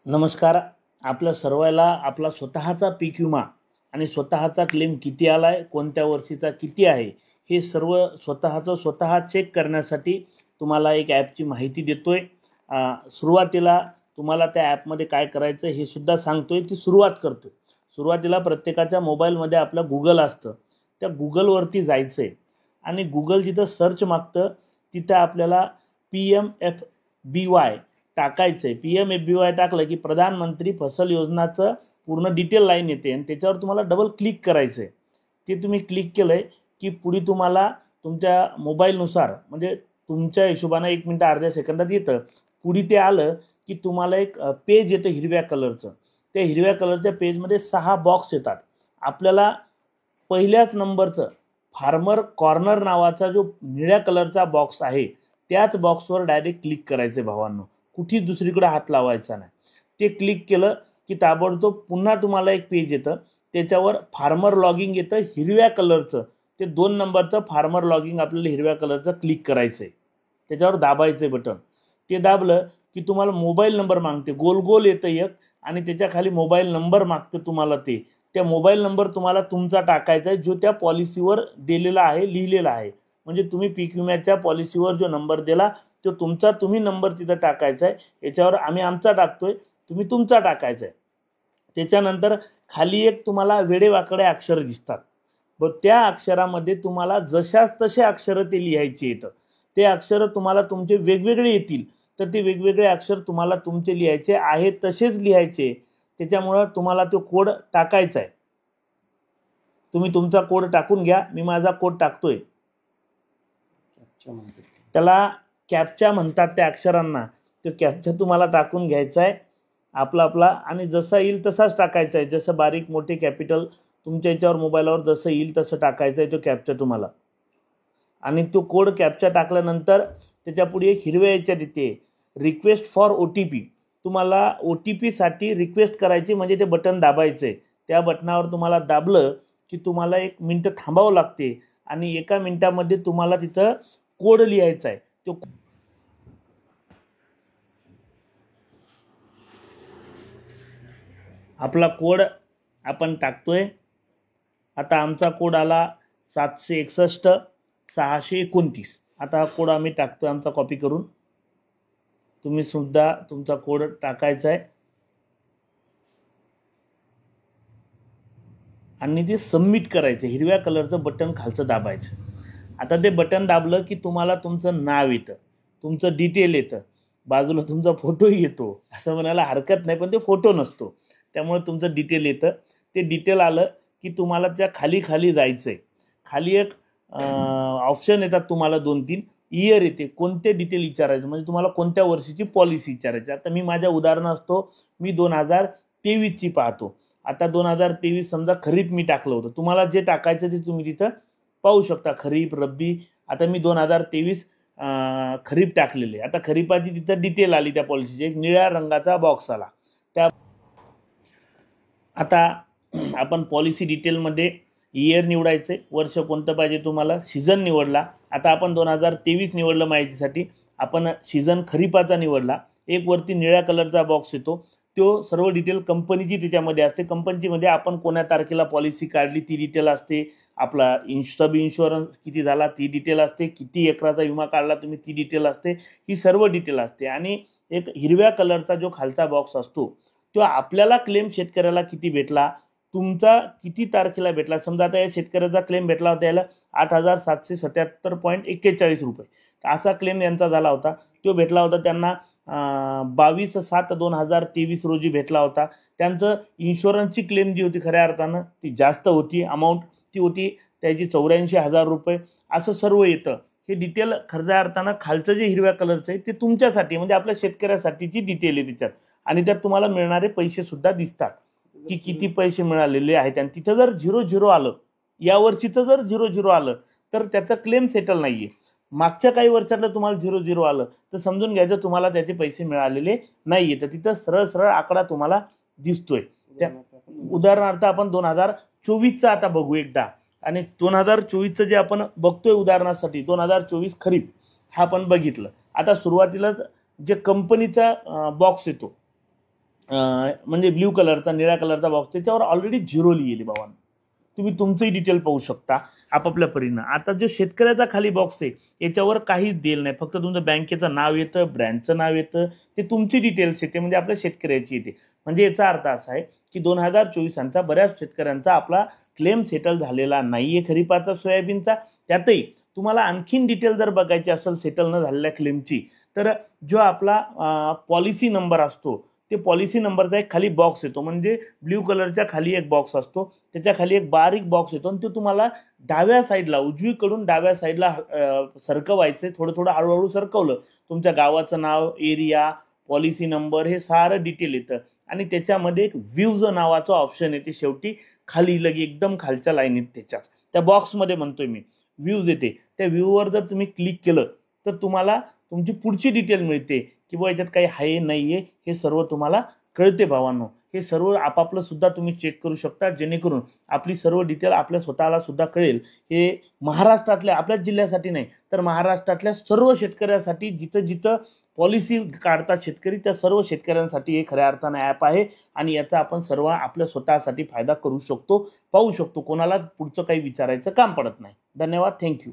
नमस्कार. आपल्या सर्वाला आपला स्वतःचा पीक विमा आणि स्वतःचा क्लेम किती आलाय, कोणत्या वर्षीचा किती आहे, हे सर्व स्वतः चेक करण्यासाठी तुम्हाला एक ॲपची माहिती देतोय. सुरुवातीला तुम्हाला त्या ॲपमध्ये काय करायचं हे सुद्धा सांगतोय, ती सुरुवात करतोय. सुरुवातीला प्रत्येकाच्या मोबाईलमध्ये आपलं गूगल असतं. त्या गूगलवरती जायचं आहे आणि गूगल जिथं सर्च मागतं तिथं आपल्याला PMFBY टाकायचं आहे. PMFBY टाकलं की प्रधानमंत्री फसल योजनाचं पूर्ण डिटेल लाईन येते आणि त्याच्यावर तुम्हाला डबल क्लिक करायचं आहे. ते तुम्ही क्लिक केलं आहे की पुढे तुम्हाला तुमच्या मोबाईलनुसार म्हणजे तुमच्या हिशोबानं 1 मिनिट अर्ध्या सेकंदात येतं. पुढे ते आलं की तुम्हाला एक पेज येतं हिरव्या कलरचं. त्या हिरव्या कलरच्या पेजमध्ये 6 बॉक्स येतात. आपल्याला पहिल्याच नंबरचं फार्मर कॉर्नर नावाचा जो निळ्या कलरचा बॉक्स आहे त्याच बॉक्सवर डायरेक्ट क्लिक करायचं आहे भावांनो. कुठेच दुसरीकडे हात लावायचा नाही. ते क्लिक केलं की ताबडतोब पुन्हा तुम्हाला एक पेज येतं. त्याच्यावर फार्मर लॉगिंग येतं हिरव्या कलरचं. ते 2 नंबरचं फार्मर लॉगिंग आपल्याला हिरव्या कलरचं क्लिक करायचं आहे. त्याच्यावर दाबायचं बटन. ते दाबलं की तुम्हाला मोबाईल नंबर मागते. गोल गोल येतं एक आणि त्याच्या खाली मोबाईल नंबर मागतं तुम्हाला ते. त्या मोबाईल नंबर तुम्हाला तुमचा टाकायचा आहे जो त्या पॉलिसीवर दिलेला आहे, लिहिलेला आहे. म्हणजे तुम्ही पीक विम्याच्या पॉलिसीवर जो नंबर दिला तो तुमचा तुम्ही नंबर तिथं टाकायचा आहे. याच्यावर आम्ही आमचा टाकतोय, तुम्ही तुमचा टाकायचा आहे. त्याच्यानंतर खाली एक तुम्हाला वेडेवाकडे अक्षर दिसतात. व त्या अक्षरामध्ये तुम्हाला जशाच तसे अक्षरं ते लिहायचे येतं. ते अक्षरं तुम्हाला तुमचे वेगवेगळे येतील तर ते वेगवेगळे अक्षर तुम्हाला तुमचे लिहायचे आहे तसेच लिहायचे. त्याच्यामुळं तुम्हाला तो कोड टाकायचा आहे. तुम्ही तुमचा कोड टाकून घ्या. मी माझा कोड टाकतोय. त्याला कॅप्चा म्हणतात त्या अक्षरांना. तो कॅप्चा तुम्हाला टाकून घ्यायचा आहे आपला आणि जसा येईल तसाच टाकायचा आहे. जसं बारीक मोठे कॅपिटल तुमच्या याच्यावर मोबाईलवर जसं येईल तसं टाकायचं आहे तो कॅप्चा तुम्हाला. आणि तो कोड कॅप्चा टाकल्यानंतर त्याच्या पुढे एक हिरव्या याच्यात येते रिक्वेस्ट फॉर OTP. तुम्हाला OTP साठी रिक्वेस्ट करायची म्हणजे ते बटन दाबायचं आहे. त्या बटनावर तुम्हाला दाबलं की तुम्हाला 1 मिनिट थांबावं लागते आणि 1 मिनिटामध्ये तुम्हाला तिथं कोड लिहायचा आहे. तो आपला कोड आपण टाकतोय. आता आमचा कोड आला 761 629. आता हा कोड आम्ही टाकतोय आमचा कॉपी करून. तुम्ही सुद्धा तुमचा कोड टाकायचा आहे आणि ते सबमिट करायचं. हिरव्या कलरचं बटन खालचं दाबायचं. आता ते बटन दाबलं की तुम्हाला तुमचं नाव येतं, तुमचं डिटेल येतं, बाजूला तुमचा फोटोही येतो. असं म्हणायला हरकत नाही पण ते फोटो नसतो. त्यामुळे तुमचं डिटेल येतं. ते डिटेल आलं की तुम्हाला त्या खाली जायचं आहे. खाली एक ऑप्शन येतात तुम्हाला 2-3. इयर येते. कोणते डिटेल विचारायचं म्हणजे तुम्हाला कोणत्या वर्षीची पॉलिसी विचारायची. आता मी माझ्या उदाहरण असतो मी 2023ची पाहतो. आता 2023 समजा खरीप मी टाकलं होतं. तुम्हाला जे टाकायचं ते तुम्ही तिथं पाहू शकता. खरीप रब्बी. आता मी 2023 खरीप टाकलेले. आता खरीपाची तिथं डिटेल आली त्या पॉलिसीची. एक निळ्या रंगाचा बॉक्स आला. त्या आता आपण पॉलिसी डिटेलमध्ये इयर निवडायचे. वर्ष कोणतं पाहिजे तुम्हाला. सीझन निवडला. आता आपण 2023 निवडलं माहितीसाठी. आपण सीझन खरीपाचा निवडला. एक वरती निळ्या कलरचा बॉक्स येतो. तो सर्व डिटेल कंपनीची त्याच्यामध्ये असते. कंपनीमध्ये आपण कोण्या तारखेला पॉलिसी काढली ती डिटेल असते. आपला सब इन्शुरन्स किती झाला ती डिटेल असते. किती एकराचा विमा काढला तुम्ही ती डिटेल असते. ही सर्व डिटेल असते. आणि एक हिरव्या कलरचा जो खालचा बॉक्स असतो तो आपल्याला क्लेम शेतकऱ्याला किती भेटला, तुमचा किती तारखेला भेटला. समजा आता या शेतकऱ्याचा क्लेम भेटला होता याला 8,777.41 रुपये. असा क्लेम यांचा झाला होता. तो भेटला होता त्यांना 22/7/2023 रोजी भेटला होता. त्यांचं इन्शुरन्सची क्लेम जी होती खऱ्या अर्थानं ती जास्त होती. अमाऊंट ती होती त्याची 84,000 रुपये. असं सर्व येतं. हे डिटेल खऱ्या अर्थानं खालचं जे हिरव्या कलरचं आहे ते तुमच्यासाठी म्हणजे आपल्या शेतकऱ्यासाठीची डिटेल आहे त्याच्यात. आणि त्यात तुम्हाला मिळणारे पैसे सुद्धा दिसतात की किती पैसे मिळालेले आहेत. आणि तिथं जर 0-0 आलं, या वर्षीचं जर 0-0 आलं तर त्याचं क्लेम सेटल नाहीये. मागच्या काही वर्षातलं तुम्हाला 0-0 आलं तर समजून घ्यायचं तुम्हाला त्याचे पैसे मिळालेले नाहीये. तर तिथं सरळ आकडा तुम्हाला दिसतोय. त्या उदाहरणार्थ आपण 2024चा आता बघू एकदा. आणि 2024चं जे आपण बघतोय उदाहरणासाठी 2024 खरीप हा आपण बघितलं. आता सुरुवातीलाच जे कंपनीचा बॉक्स येतो म्हणजे ब्ल्यू कलरचा, निळ्या कलरचा बॉक्स, त्याच्यावर ऑलरेडी 0 लिहिली भावांनो. तुम्ही तुमचंही डिटेल पाहू शकता आपापल्या परीनं. आता जो शेतकऱ्याचा खाली बॉक्स आहे याच्यावर काहीच दिलं नाही, फक्त तुमचं बँकेचं नाव येतं, ब्रँचचं नाव येतं, ते तुमची डिटेल्स येते, म्हणजे आपल्या शेतकऱ्याची येते. म्हणजे याचा अर्थ असा आहे की 2024 बऱ्याच शेतकऱ्यांचा आपला क्लेम सेटल झालेला नाहीये खरीपाचा सोयाबीनचा. त्यातही तुम्हाला आणखीन डिटेल जर बघायची असेल सेटल न झालेल्या क्लेमची, तर जो आपला पॉलिसी नंबर असतो, ते पॉलिसी नंबरचा एक खाली बॉक्स येतो, म्हणजे ब्ल्यू कलरच्या खाली एक बॉक्स असतो, त्याच्या खाली एक बारीक बॉक्स येतो आणि ते तुम्हाला डाव्या साईडला, उजवीकडून डाव्या साईडला सरकवायचं. थोडं थोडं हळूहळू सरकवलं, तुमच्या गावाचं नाव, एरिया, पॉलिसी नंबर, हे सारं डिटेल येतं. आणि त्याच्यामध्ये एक व्ह्यूज नावाचं ऑप्शन येते शेवटी खाली, लगे एकदम खालच्या लाईनीत त्याच्याच त्या बॉक्समध्ये म्हणतोय मी, व्ह्यूज येते. त्या व्ह्यूवर जर तुम्ही क्लिक केलं तर तुम्हाला तुमची पुढची डिटेल मिळते की बुवा याच्यात काही आहे नाही आहे, हे सर्व तुम्हाला कळते भावांनो. हे सर्व आपापलं सुद्धा तुम्ही चेक करू शकता, जेणेकरून आपली सर्व डिटेल आपल्या स्वतःला सुद्धा कळेल. हे महाराष्ट्रातल्या, आपल्याच जिल्ह्यासाठी नाही तर महाराष्ट्रातल्या सर्व शेतकऱ्यांसाठी, जिथं जिथं पॉलिसी काढतात शेतकरी, त्या सर्व शेतकऱ्यांसाठी हे खऱ्या अर्थानं ॲप आहे. आणि याचा आपण सर्व आपल्या स्वतःसाठी फायदा करू शकतो, पाहू शकतो. कोणाला पुढचं काही विचारायचं काम पडत नाही. धन्यवाद. थँक्यू.